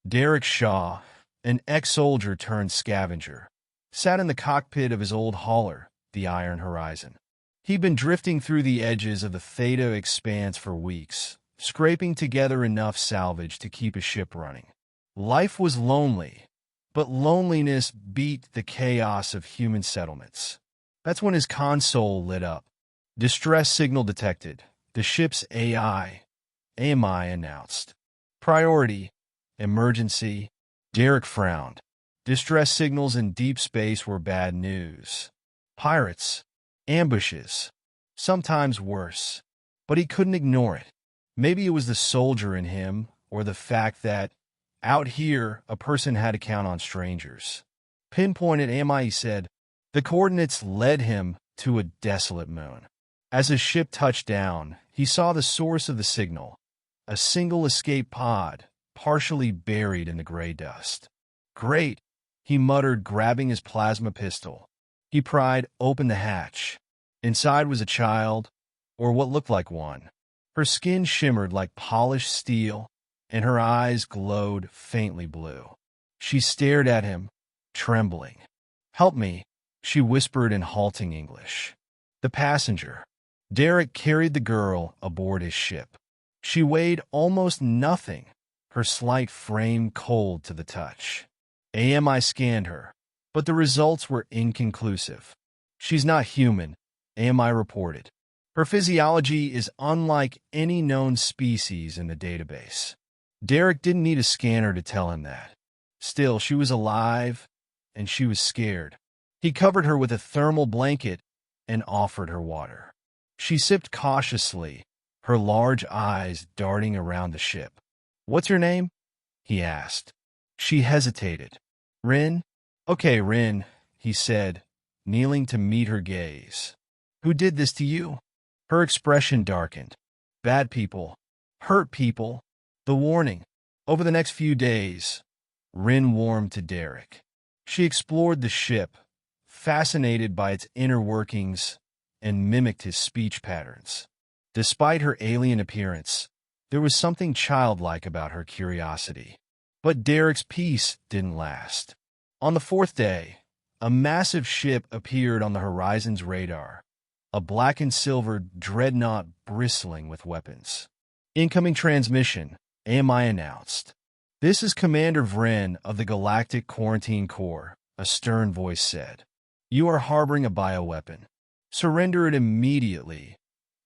Derek Shaw, an ex-soldier turned scavenger, sat in the cockpit of his old hauler, the Iron Horizon. He'd been drifting through the edges of the Theta expanse for weeks, scraping together enough salvage to keep his ship running. Life was lonely, but loneliness beat the chaos of human settlements. That's when his console lit up. Distress signal detected. The ship's AMI announced. Priority. Emergency. Derek frowned. Distress signals in deep space were bad news. Pirates. Ambushes. Sometimes worse. But he couldn't ignore it. Maybe it was the soldier in him, or the fact that, out here, a person had to count on strangers. Pinpointed AMI, he said. The coordinates led him to a desolate moon. As his ship touched down, he saw the source of the signal, a single escape pod, partially buried in the gray dust. Great, he muttered, grabbing his plasma pistol. He pried open the hatch. Inside was a child, or what looked like one. Her skin shimmered like polished steel, and her eyes glowed faintly blue. She stared at him, trembling. "Help me," she whispered in halting English. The passenger. Derek carried the girl aboard his ship. She weighed almost nothing, her slight frame cold to the touch. AMI scanned her, but the results were inconclusive. "She's not human," AMI reported. "Her physiology is unlike any known species in the database." Derek didn't need a scanner to tell him that. Still, she was alive, and she was scared. He covered her with a thermal blanket and offered her water. She sipped cautiously, her large eyes darting around the ship. "What's your name?" he asked. She hesitated. "Rinn?" "Okay, Rinn," he said, kneeling to meet her gaze. "Who did this to you?" Her expression darkened. "Bad people. Hurt people. The warning." Over the next few days, Rinn warmed to Derek. She explored the ship, fascinated by its inner workings, and mimicked his speech patterns. Despite her alien appearance, there was something childlike about her curiosity. But Derek's peace didn't last. On the fourth day, a massive ship appeared on the horizon's radar, a black and silver dreadnought bristling with weapons. "Incoming transmission," AMI announced. "This is Commander Rinn of the Galactic Quarantine Corps," a stern voice said. "You are harboring a bioweapon. Surrender it immediately,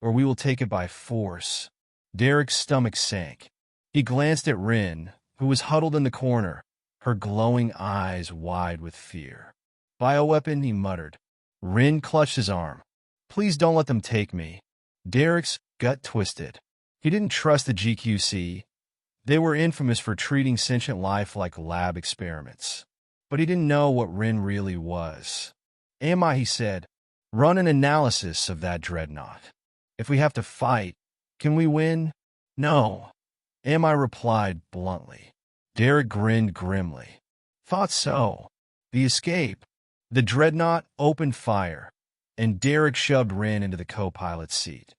or we will take it by force." Derek's stomach sank. He glanced at Rinn, who was huddled in the corner, her glowing eyes wide with fear. "Bioweapon," he muttered. Rinn clutched his arm. "Please don't let them take me." Derek's gut twisted. He didn't trust the GQC. They were infamous for treating sentient life like lab experiments. But he didn't know what Rinn really was. "AMI," he said, "run an analysis of that dreadnought. If we have to fight, can we win?" "No," AMI replied bluntly. Derek grinned grimly. "Thought so." The escape. The dreadnought opened fire, and Derek shoved Rinn into the co-pilot's seat.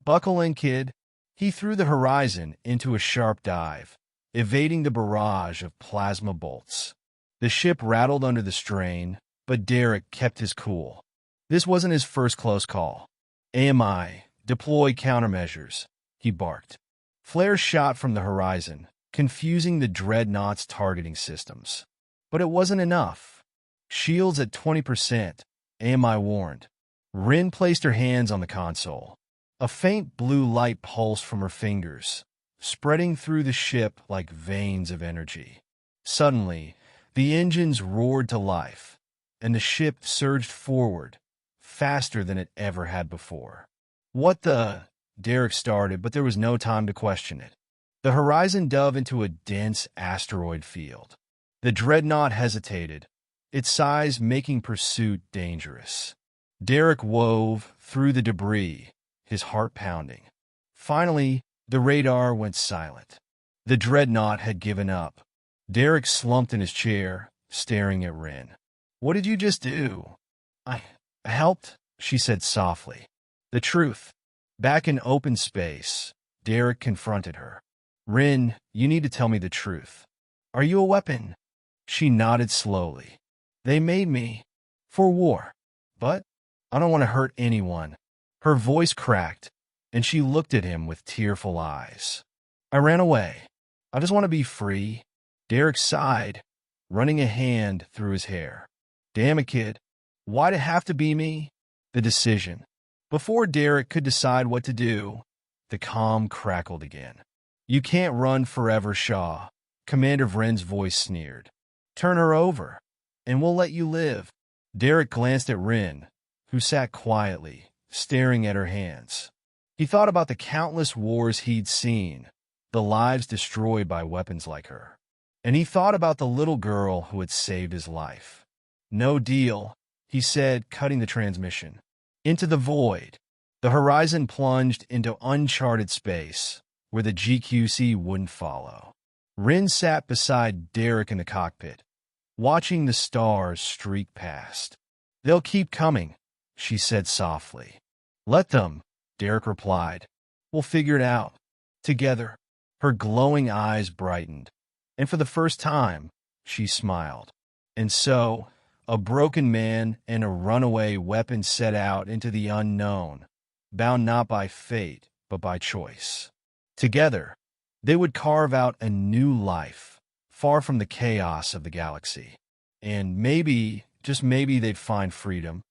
"Buckle in, kid." He threw the Horizon into a sharp dive, evading the barrage of plasma bolts. The ship rattled under the strain, but Derek kept his cool. This wasn't his first close call. "AMI, deploy countermeasures," he barked. Flares shot from the horizon, confusing the dreadnought's targeting systems. But it wasn't enough. "Shields at 20%, AMI warned. Rinn placed her hands on the console. A faint blue light pulsed from her fingers, spreading through the ship like veins of energy. Suddenly, the engines roared to life, and the ship surged forward, faster than it ever had before. "What the—" Derek started, but there was no time to question it. The Horizon dove into a dense asteroid field. The dreadnought hesitated, its size making pursuit dangerous. Derek wove through the debris, his heart pounding. Finally, the radar went silent. The dreadnought had given up. Derek slumped in his chair, staring at Rinn. "What did you just do?" I helped," she said softly. "The truth." Back in open space, Derek confronted her. "Rinn, you need to tell me the truth." Are you a weapon? She nodded slowly. They made me. For war. But I don't want to hurt anyone. Her voice cracked, and she looked at him with tearful eyes. I ran away. I just want to be free. Derek sighed, running a hand through his hair. Damn it, kid. Why'd it have to be me? The decision. Before Derek could decide what to do, the comm crackled again. You can't run forever, Shaw. Commander Vrinn's voice sneered. Turn her over, and we'll let you live. Derek glanced at Rinn, who sat quietly, staring at her hands. He thought about the countless wars he'd seen, the lives destroyed by weapons like her. And he thought about the little girl who had saved his life. No deal, he said, cutting the transmission. Into the void. The horizon plunged into uncharted space, where the GQC wouldn't follow. Rinn sat beside Derek in the cockpit, watching the stars streak past. They'll keep coming, she said softly. Let them, Derek replied. We'll figure it out. Together. Her glowing eyes brightened, and for the first time, she smiled. And so, a broken man and a runaway weapon set out into the unknown, bound not by fate, but by choice. Together, they would carve out a new life, far from the chaos of the galaxy. And maybe, just maybe, they'd find freedom.